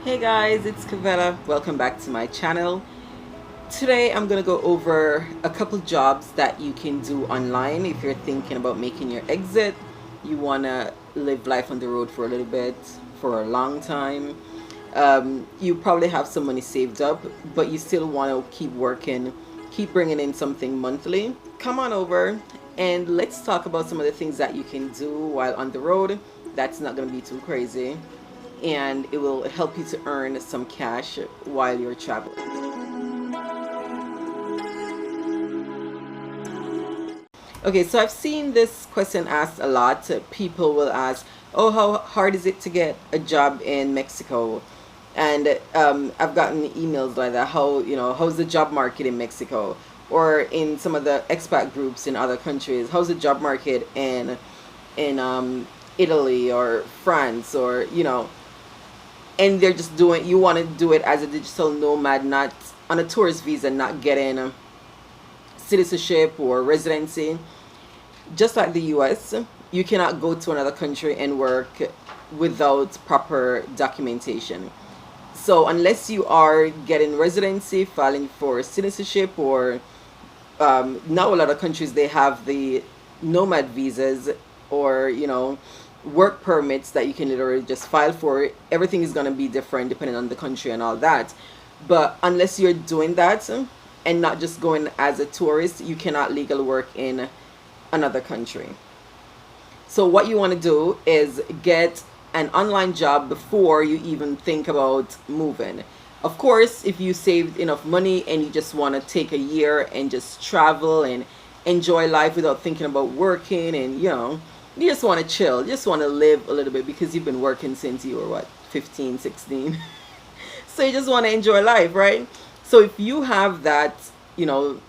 Hey guys, it's Gala. Welcome back to my channel. Today I'm gonna go over a couple jobs that you can do online if you're thinking about making your exit. You wanna live life on the road for a little bit, for a long time. You probably have some money saved up, but you still want to keep working, keep bringing in something monthly. Come on over and let's talk about some of the things that you can do while on the road. That's not gonna be too crazy and it will help you to earn some cash while you're traveling. Okay, so I've seen this question asked a lot. People will ask, "Oh, how hard is it to get a job in Mexico?" And I've gotten emails like that. How's the job market in Mexico? Or in some of the expat groups in other countries, how's the job market in Italy or France or and they're just doing. You want to do it as a digital nomad, not on a tourist visa, not getting citizenship or residency. Just like the US, you cannot go to another country and work without proper documentation. So unless you are getting residency, filing for citizenship, or now a lot of countries they have the nomad visas or work permits that you can literally just file for. Everything is going to be different depending on the country and all that. But unless you're doing that and not just going as a tourist, you cannot legally work in another country. So what you want to do is get an online job before you even think about moving. Of course, if you saved enough money and you just want to take a year and just travel and enjoy life without thinking about working, and you just want to chill, you just want to live a little bit because you've been working since you were what, 15, 16. So you just want to enjoy life, right? So if you have that, you know,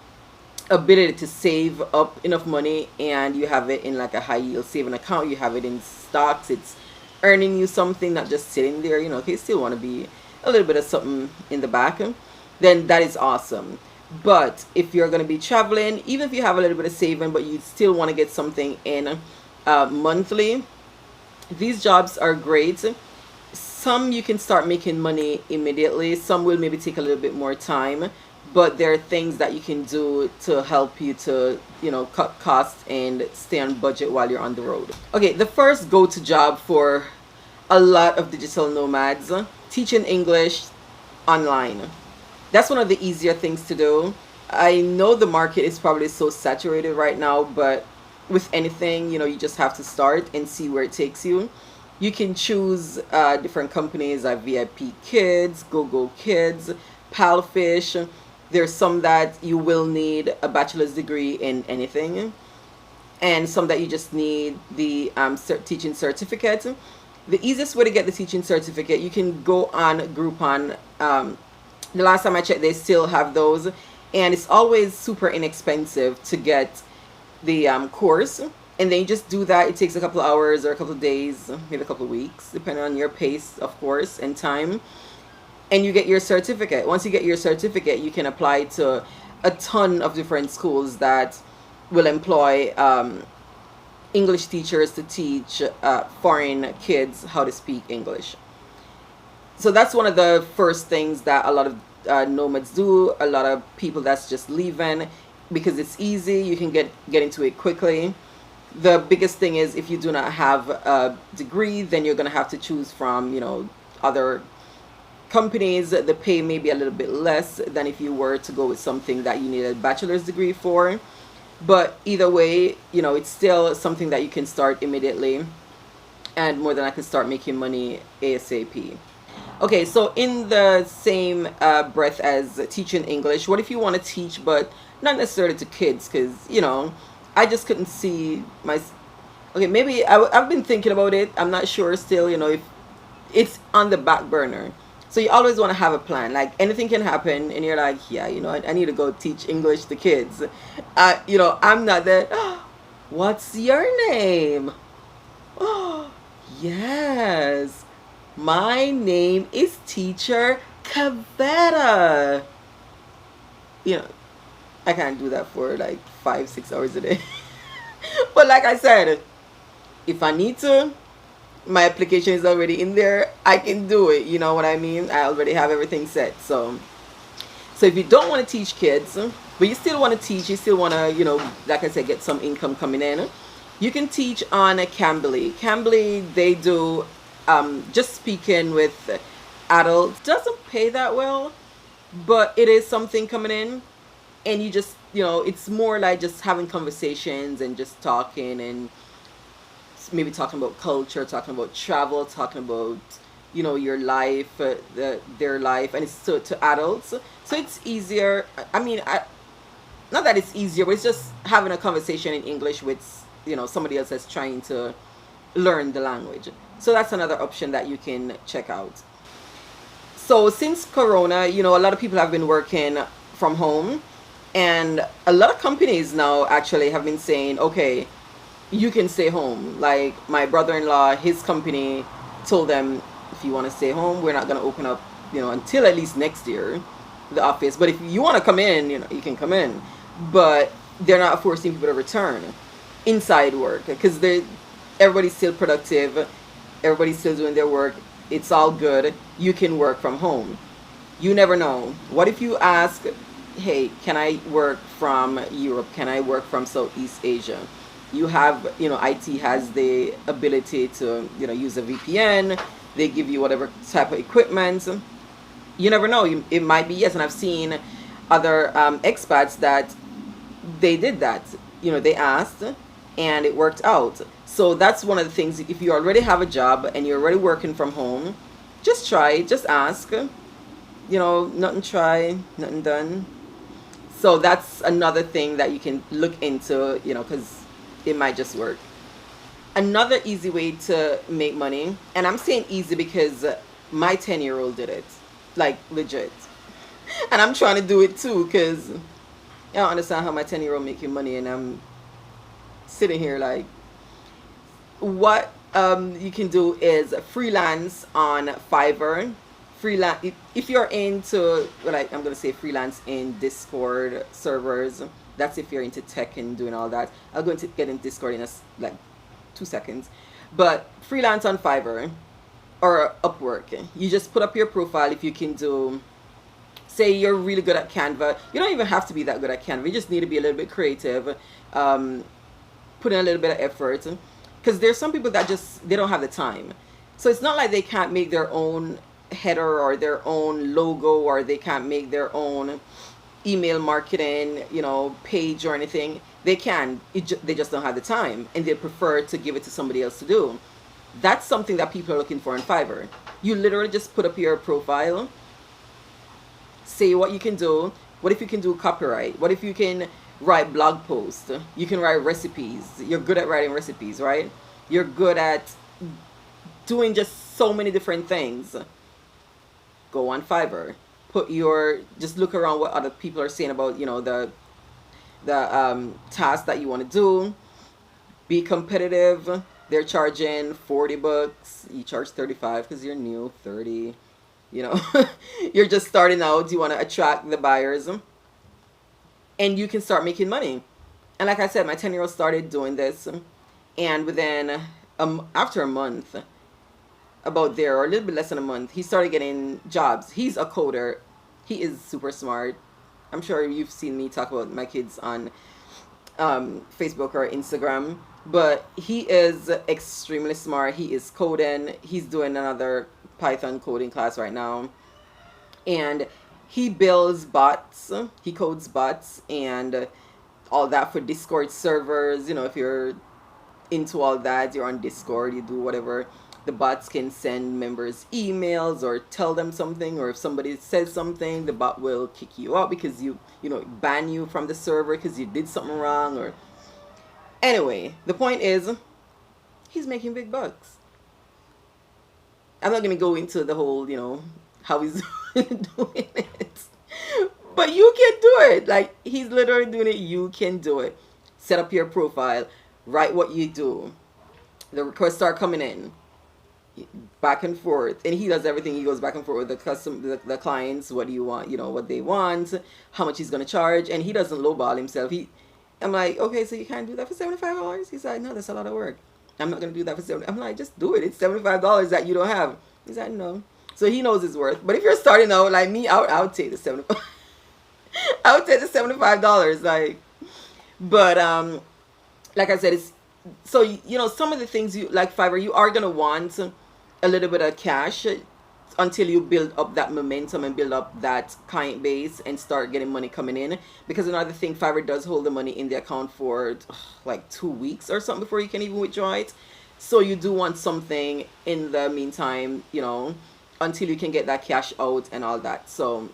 ability to save up enough money and you have it in like a high yield saving account, you have it in stocks, it's earning you something, not just sitting there, you still want to be a little bit of something in the back, then that is awesome. But if you're going to be traveling, even if you have a little bit of saving but you still want to get something in monthly, these jobs are great. Some you can start making money immediately, some will maybe take a little bit more time, but there are things that you can do to help you to cut costs and stay on budget while you're on the road. Okay, the first go-to job for a lot of digital nomads: teaching English online. That's one of the easier things to do. I know the market is probably so saturated right now, but with anything, you just have to start and see where it takes you. You can choose different companies like VIP Kids, GoGo Kids, Palfish. There's some that you will need a bachelor's degree in anything, and some that you just need the teaching certificate. The easiest way to get the teaching certificate, you can go on Groupon. The last time I checked, they still have those, and it's always super inexpensive to get the course. And then you just do that. It takes a couple of hours or a couple of days, maybe a couple of weeks, depending on your pace, of course, and time. And you get your certificate. Once you get your certificate, you can apply to a ton of different schools that will employ English teachers to teach foreign kids how to speak English. So that's one of the first things that a lot of nomads do. A lot of people that's just leaving because it's easy. You can get into it quickly. The biggest thing is if you do not have a degree, then you're going to have to choose from other companies. The pay may be a little bit less than if you were to go with something that you need a bachelor's degree for. But either way, it's still something that you can start immediately, and more than I can start making money ASAP. Okay, so in the same breath as teaching English, what if you want to teach but not necessarily to kids? Because I just couldn't see my. Okay, maybe I've been thinking about it. I'm not sure still, if it's on the back burner. So you always want to have a plan. Like anything can happen, and you're like, yeah, I need to go teach English to kids. I'm not that. What's your name? Oh, yes. My name is Teacher Cavetta. I can't do that for like 5-6 hours a day. But like I said, if I need to, my application is already in there, I can do it. You know what I mean? I already have everything set. So if you don't want to teach kids, but you still want to teach, you still want to, like I said, get some income coming in, you can teach on a Cambly. Cambly, they do just speaking with adults. Doesn't pay that well, but it is something coming in. And you just, it's more like just having conversations and just talking and maybe talking about culture, talking about travel, talking about your life, their life, and it's to adults, so it's easier. I mean, not that it's easier, but it's just having a conversation in English with somebody else that's trying to learn the language. So that's another option that you can check out. So since Corona, a lot of people have been working from home, and a lot of companies now actually have been saying, okay, you can stay home. Like my brother-in-law, his company told them, if you want to stay home, we're not going to open up, until at least next year, the office. But if you want to come in, you can come in. But they're not forcing people to return inside work, because everybody's still productive, everybody's still doing their work. It's all good. You can work from home. You never know. What if you ask, hey, can I work from Europe? Can I work from Southeast Asia? You have, IT has the ability to, use a VPN. They give you whatever type of equipment. You never know. It might be yes. And I've seen other expats that they did that. They asked and it worked out. So that's one of the things. If you already have a job and you're already working from home, just try. Just ask. Nothing try, nothing done. So that's another thing that you can look into, because it might just work. Another easy way to make money, and I'm saying easy because my 10-year-old did it, like legit. And I'm trying to do it too, because I don't understand how my 10-year-old making money and I'm sitting here like, what you can do is freelance on Fiverr. Freelance, if you're into, like, I'm gonna say freelance in Discord servers. That's if you're into tech and doing all that. I'll go into get in Discord in like 2 seconds. But freelance on Fiverr or Upwork, you just put up your profile. If you can do, say you're really good at Canva, you don't even have to be that good at Canva. You just need to be a little bit creative, put in a little bit of effort, because there's some people that just, they don't have the time. So it's not like they can't make their own header or their own logo, or they can't make their own email marketing page or anything. They can, they just don't have the time, and they prefer to give it to somebody else to do. That's something that people are looking for in Fiverr. You literally just put up your profile, say what you can do. What if you can do copyright? What if you can write blog posts? You can write recipes. You're good at writing recipes, right? You're good at doing just so many different things. Go on Fiverr. Just look around what other people are saying about, the task that you want to do. Be competitive. They're charging $40. You charge 35 because you're new. 30. You're just starting out. You want to attract the buyers, and you can start making money. And like I said, my 10-year-old started doing this, and within after a month, about there, or a little bit less than a month, he started getting jobs. He's a coder. He is super smart. I'm sure you've seen me talk about my kids on Facebook or Instagram, but he is extremely smart. He is coding. He's doing another Python coding class right now, and he builds bots. He codes bots and all that for Discord servers. If you're into all that, you're on Discord, you do whatever. The bots can send members emails or tell them something, or if somebody says something, the bot will kick you out because ban you from the server because you did something wrong. Or anyway, the point is, he's making big bucks. I'm not gonna go into the whole, how he's doing it, but you can do it. Like, he's literally doing it. You can do it. Set up your profile, write what you do. The requests start coming in, back and forth, and he does everything. He goes back and forth with the clients. What do you want? What they want, how much he's gonna charge, and he doesn't lowball himself. I'm like, okay, so you can't do that for $75? He's like, no, that's a lot of work. I'm not gonna do that for 70. I'm like, just do it. It's $75 that you don't have. He's like, no. So he knows his worth. But if you're starting out like me, I would take the 75. I would take the $75. Like, but like I said, it's so some of the things you like Fiverr, you are gonna want a little bit of cash until you build up that momentum and build up that client base and start getting money coming in. Because another thing, Fiverr does hold the money in the account for like 2 weeks or something before you can even withdraw it. So you do want something in the meantime, until you can get that cash out and all that. So,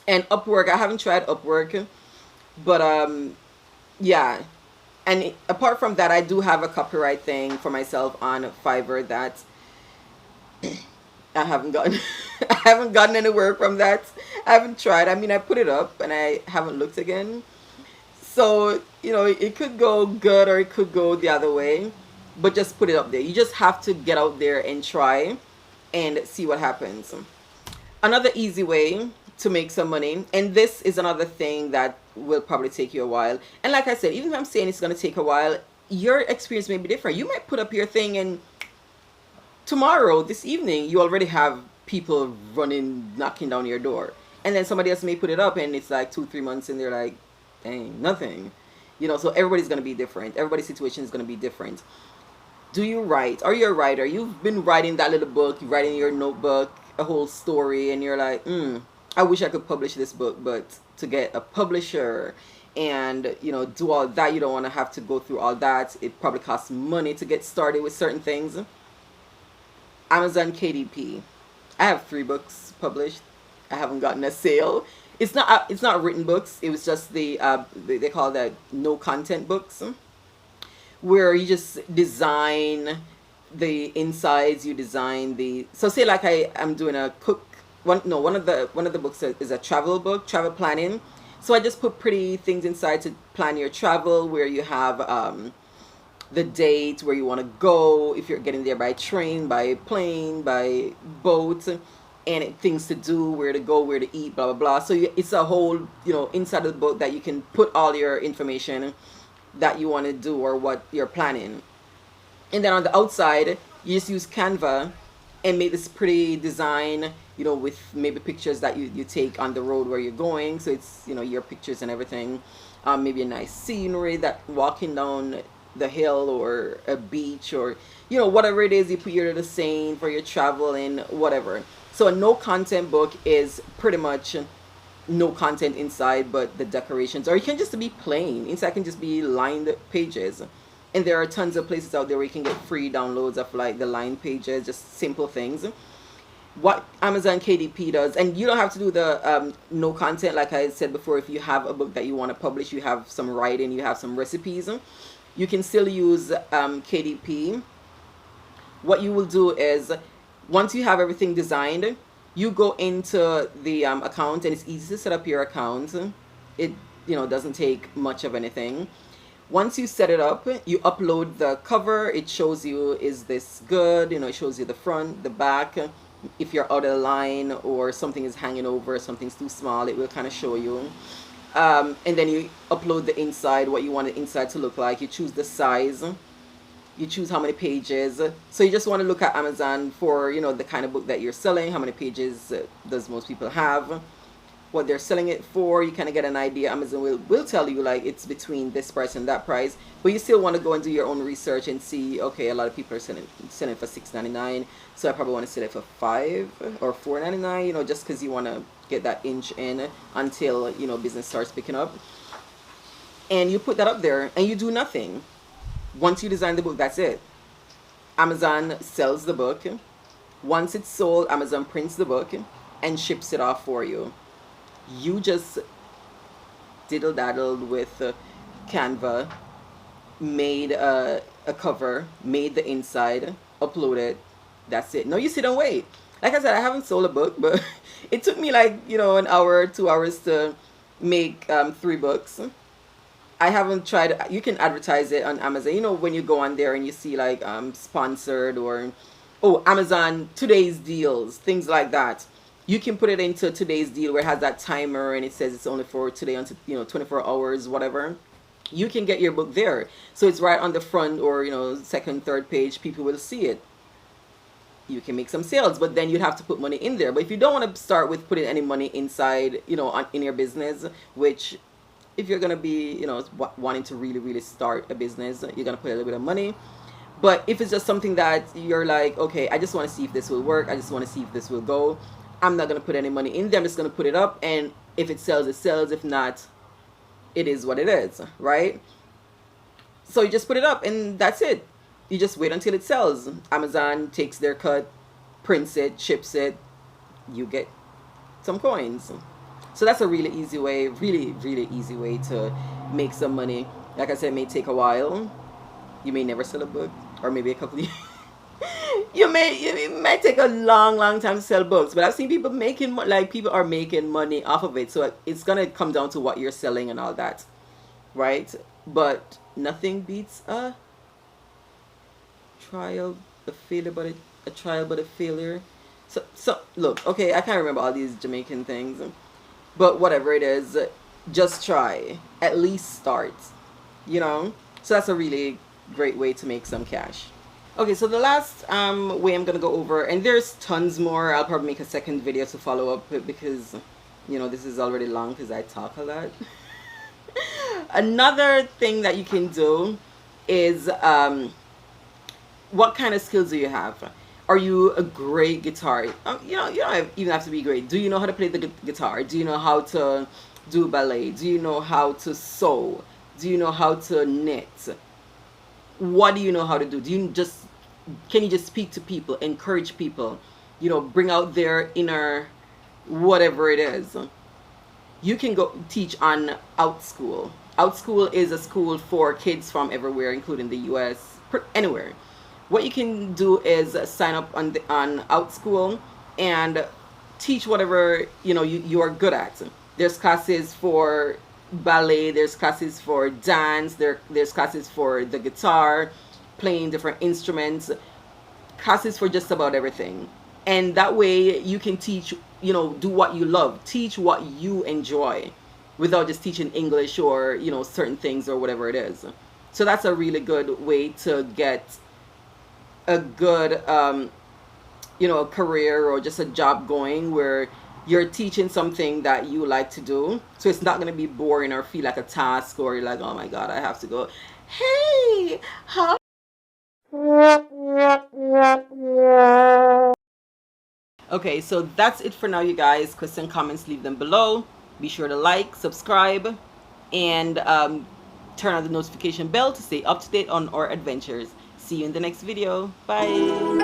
and Upwork, I haven't tried Upwork, but yeah. And apart from that, I do have a copyright thing for myself on Fiverr that I haven't gotten I haven't gotten any work from that. I haven't tried. I mean, I put it up and I haven't looked again. So, it could go good or it could go the other way, but just put it up there. You just have to get out there and try and see what happens. Another easy way to make some money, and this is another thing that will probably take you a while. And like I said, even if I'm saying it's going to take a while, your experience may be different. You might put up your thing and tomorrow, this evening, you already have people running, knocking down your door. And then somebody else may put it up and it's like 2, 3 months and they're like, dang, nothing. So everybody's going to be different. Everybody's situation is going to be different. Do you write? Are you a writer? You've been writing that little book, you're writing your notebook, a whole story, and you're like, I wish I could publish this book, but to get a publisher and, do all that, you don't want to have to go through all that. It probably costs money to get started with certain things. Amazon KDP. I have 3 books published. I haven't gotten a sale. It's not written books. It was just they call that no content books, where you just design the insides. You design so say like I'm doing a cook one of the books is a travel book, travel planning. So I just put pretty things inside to plan your travel, where you have the date where you want to go, if you're getting there by train, by plane, by boat, and things to do, where to go, where to eat, blah blah blah. So it's a whole inside of the book that you can put all your information that you want to do or what you're planning. And then on the outside, you just use Canva and make this pretty design, with maybe pictures that you take on the road where you're going. So it's your pictures and everything. Maybe a nice scenery, that walking down the hill or a beach, or whatever it is, you put your little saying for your travel and whatever. So a no content book is pretty much no content inside but the decorations, or it can just be plain. Inside can just be lined pages, and there are tons of places out there where you can get free downloads of like the lined pages, just simple things. What Amazon KDP does, and you don't have to do the no content, like I said before. If you have a book that you want to publish, you have some writing, you have some recipes, you can still use KDP. What you will do is, once you have everything designed, you go into the account, and it's easy to set up your account. It doesn't take much of anything. Once you set it up, you upload the cover. It shows you, is this good? It shows you the front, the back. If you're out of line or something is hanging over, something's too small, it will kind of show you. And then you upload the inside, what you want the inside to look like. You choose the size. You choose how many pages. So you just want to look at Amazon for, the kind of book that you're selling. How many pages does most people have? What they're selling it for. You kind of get an idea. Amazon will tell you like it's between this price and that price. But you still want to go and do your own research and see, okay, a lot of people are selling for $6.99. So I probably want to sell it for $5 or $4.99, just because you want to get that inch in until, business starts picking up. And you put that up there and you do nothing. Once you design the book, that's it. Amazon sells the book. Once it's sold, Amazon prints the book and ships it off for you. You just diddle-daddled with Canva, made a cover, made the inside, uploaded. That's it. No, you sit and wait. Like I said, I haven't sold a book, but it took me like, an hour, 2 hours to make 3 books. I haven't tried. You can advertise it on Amazon. When you go on there and you see like sponsored or Amazon today's deals, things like that. You can put it into today's deal where it has that timer and it says it's only for today until 24 hours, whatever. you can get your book there. So it's right on the front or, second, third page. People will see it. You can make some sales, but then you'd have to put money in there. But if you don't want to start with putting any money inside, in your business, which if you're going to be, wanting to really, really start a business, you're going to put a little bit of money. But if it's just something that you're like, okay, I just want to see if this will work. I just want to see if this will go. I'm not going to put any money in there. I'm just going to put it up. And if it sells, it sells. If not, it is what it is, right? So you just put it up and that's it. You just wait until it sells. Amazon takes their cut, prints it, ships it. You get some coins. So that's a really easy way, really, really easy way to make some money. Like I said, it may take a while. You may never sell a book, or maybe a couple of years. It might take a long, long time to sell books, but I've seen people people are making money off of it. So it's gonna come down to what you're selling and all that, right? But nothing beats a trial, a trial but a failure. So look, okay, I can't remember all these Jamaican things, but whatever it is, just try. At least start. So that's a really great way to make some cash. Okay, so the last way I'm gonna go over, and there's tons more. I'll probably make a second video to follow up because this is already long because I talk a lot. Another thing that you can do is what kind of skills do you have? Are you a great guitar? You don't even have to be great. Do you know how to play the guitar? Do you know how to do ballet? Do you know how to sew? Do you know how to knit? What do you know how to do? Can you just speak to people, encourage people, bring out their inner whatever it is? You can go teach on OutSchool. OutSchool is a school for kids from everywhere, including the US, anywhere. What you can do is sign up on OutSchool and teach whatever you are good at. There's classes for ballet, there's classes for dance, there's classes for the guitar, playing different instruments, classes for just about everything. And that way you can teach, do what you love, teach what you enjoy without just teaching English or certain things or whatever it is. So that's a really good way to get a good career or just a job going where you're teaching something that you like to do. So it's not going to be boring or feel like a task or you're like, oh my God, I have to go, hey, how? Okay, so that's it for now, you guys. Question, comments, leave them below. Be sure to like, subscribe, and turn on the notification bell to stay up to date on our adventures. See you in the next video. Bye.